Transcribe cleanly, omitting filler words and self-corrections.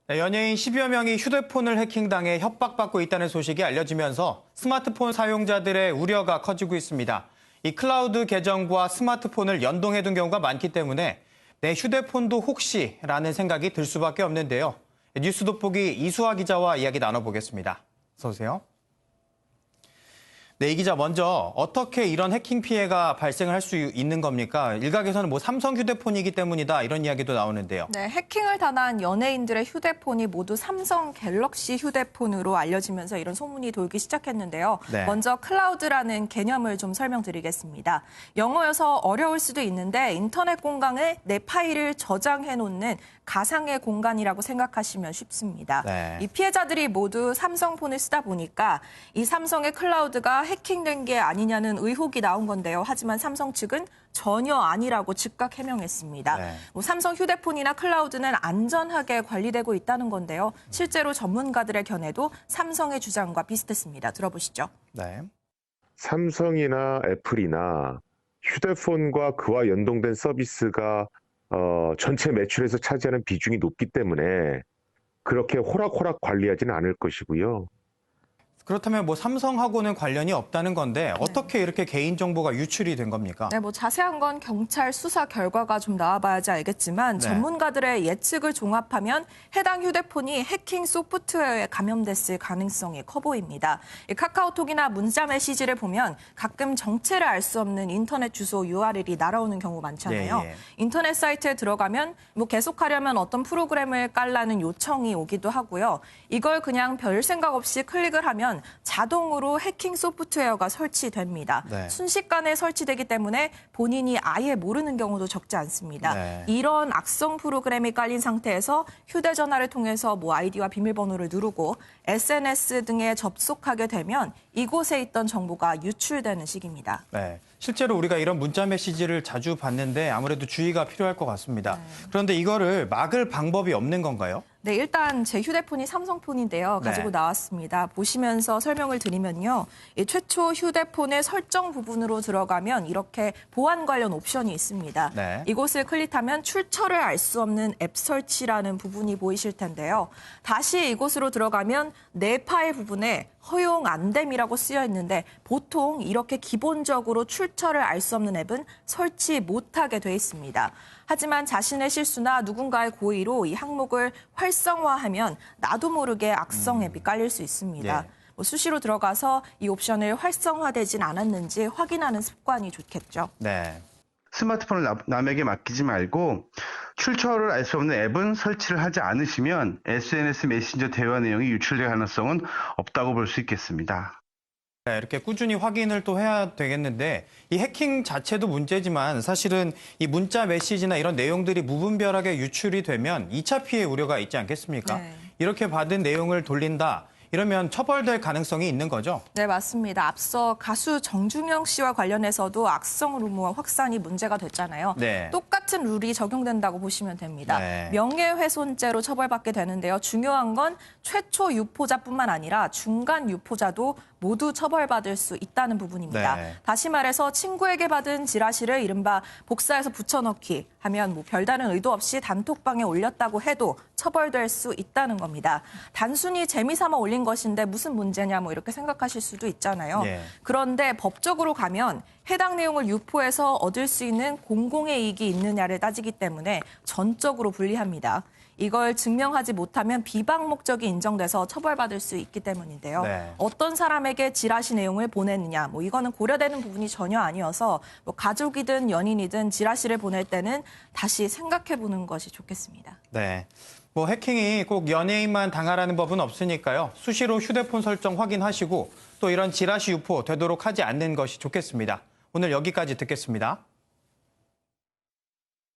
네, 연예인 10여 명이 휴대폰을 해킹당해 협박받고 있다는 소식이 알려지면서 스마트폰 사용자들의 우려가 커지고 있습니다. 이 클라우드 계정과 스마트폰을 연동해둔 경우가 많기 때문에 내 휴대폰도 혹시라는 생각이 들 수밖에 없는데요. 뉴스 돋보기 이수아 기자와 이야기 나눠보겠습니다. 어서 오세요. 네, 이 기자 먼저 어떻게 이런 해킹 피해가 발생을 할 수 있는 겁니까? 일각에서는 삼성 휴대폰이기 때문이다 이런 이야기도 나오는데요. 네, 해킹을 당한 연예인들의 휴대폰이 모두 삼성 갤럭시 휴대폰으로 알려지면서 이런 소문이 돌기 시작했는데요. 네. 먼저 클라우드라는 개념을 좀 설명드리겠습니다. 영어여서 어려울 수도 있는데 인터넷 공간에 내 파일을 저장해 놓는 가상의 공간이라고 생각하시면 쉽습니다. 네. 이 피해자들이 모두 삼성폰을 쓰다 보니까 이 삼성의 클라우드가 해킹된 게 아니냐는 의혹이 나온 건데요. 하지만 삼성 측은 전혀 아니라고 즉각 해명했습니다. 네. 삼성 휴대폰이나 클라우드는 안전하게 관리되고 있다는 건데요. 실제로 전문가들의 견해도 삼성의 주장과 비슷했습니다. 들어보시죠. 네. 삼성이나 애플이나 휴대폰과 그와 연동된 서비스가 전체 매출에서 차지하는 비중이 높기 때문에 그렇게 호락호락 관리하지는 않을 것이고요. 그렇다면 삼성하고는 관련이 없다는 건데 어떻게 이렇게 개인정보가 유출이 된 겁니까? 네, 자세한 건 경찰 수사 결과가 좀 나와봐야지 알겠지만 네. 전문가들의 예측을 종합하면 해당 휴대폰이 해킹 소프트웨어에 감염됐을 가능성이 커 보입니다. 이 카카오톡이나 문자 메시지를 보면 가끔 정체를 알 수 없는 인터넷 주소 URL이 날아오는 경우 많잖아요. 예. 인터넷 사이트에 들어가면 계속하려면 어떤 프로그램을 깔라는 요청이 오기도 하고요. 이걸 그냥 별 생각 없이 클릭을 하면 자동으로 해킹 소프트웨어가 설치됩니다. 네. 순식간에 설치되기 때문에 본인이 아예 모르는 경우도 적지 않습니다. 네. 이런 악성 프로그램이 깔린 상태에서 휴대전화를 통해서 아이디와 비밀번호를 누르고 SNS 등에 접속하게 되면 이곳에 있던 정보가 유출되는 시기입니다. 네. 실제로 우리가 이런 문자 메시지를 자주 받는데 아무래도 주의가 필요할 것 같습니다. 그런데 이거를 막을 방법이 없는 건가요? 네, 일단 제 휴대폰이 삼성폰인데요. 가지고 네. 나왔습니다. 보시면서 설명을 드리면요. 이 최초 휴대폰의 설정 부분으로 들어가면 이렇게 보안 관련 옵션이 있습니다. 네. 이곳을 클릭하면 출처를 알 수 없는 앱 설치라는 부분이 보이실 텐데요. 다시 이곳으로 들어가면 내 파일 부분에 허용 안 됨이라고 쓰여 있는데 보통 이렇게 기본적으로 출처를 알 수 없는 앱은 설치 못하게 돼 있습니다. 하지만 자신의 실수나 누군가의 고의로 이 항목을 활성화하면 나도 모르게 악성 앱이 깔릴 수 있습니다. 예. 수시로 들어가서 이 옵션을 활성화되진 않았는지 확인하는 습관이 좋겠죠. 네. 스마트폰을 남에게 맡기지 말고 출처를 알 수 없는 앱은 설치를 하지 않으시면 SNS 메신저 대화 내용이 유출될 가능성은 없다고 볼 수 있겠습니다. 네, 이렇게 꾸준히 확인을 또 해야 되겠는데 이 해킹 자체도 문제지만 사실은 이 문자 메시지나 이런 내용들이 무분별하게 유출이 되면 2차 피해 우려가 있지 않겠습니까? 네. 이렇게 받은 내용을 돌린다. 이러면 처벌될 가능성이 있는 거죠? 네, 맞습니다. 앞서 가수 정준영 씨와 관련해서도 악성 루머 확산이 문제가 됐잖아요. 네. 똑같은 룰이 적용된다고 보시면 됩니다. 네. 명예훼손죄로 처벌받게 되는데요. 중요한 건 최초 유포자뿐만 아니라 중간 유포자도 모두 처벌받을 수 있다는 부분입니다. 네. 다시 말해서 친구에게 받은 지라시를 이른바 복사해서 붙여넣기 하면 별다른 의도 없이 단톡방에 올렸다고 해도 처벌될 수 있다는 겁니다. 단순히 재미삼아 올린 것인데 무슨 문제냐 이렇게 생각하실 수도 있잖아요. 예. 그런데 법적으로 가면 해당 내용을 유포해서 얻을 수 있는 공공의 이익이 있느냐를 따지기 때문에 전적으로 불리합니다. 이걸 증명하지 못하면 비방 목적이 인정돼서 처벌받을 수 있기 때문인데요. 네. 어떤 사람에게 지라시 내용을 보냈느냐, 이거는 고려되는 부분이 전혀 아니어서 가족이든 연인이든 지라시를 보낼 때는 다시 생각해보는 것이 좋겠습니다. 네. 해킹이 꼭 연예인만 당하라는 법은 없으니까요. 수시로 휴대폰 설정 확인하시고 또 이런 지라시 유포 되도록 하지 않는 것이 좋겠습니다. 오늘 여기까지 듣겠습니다.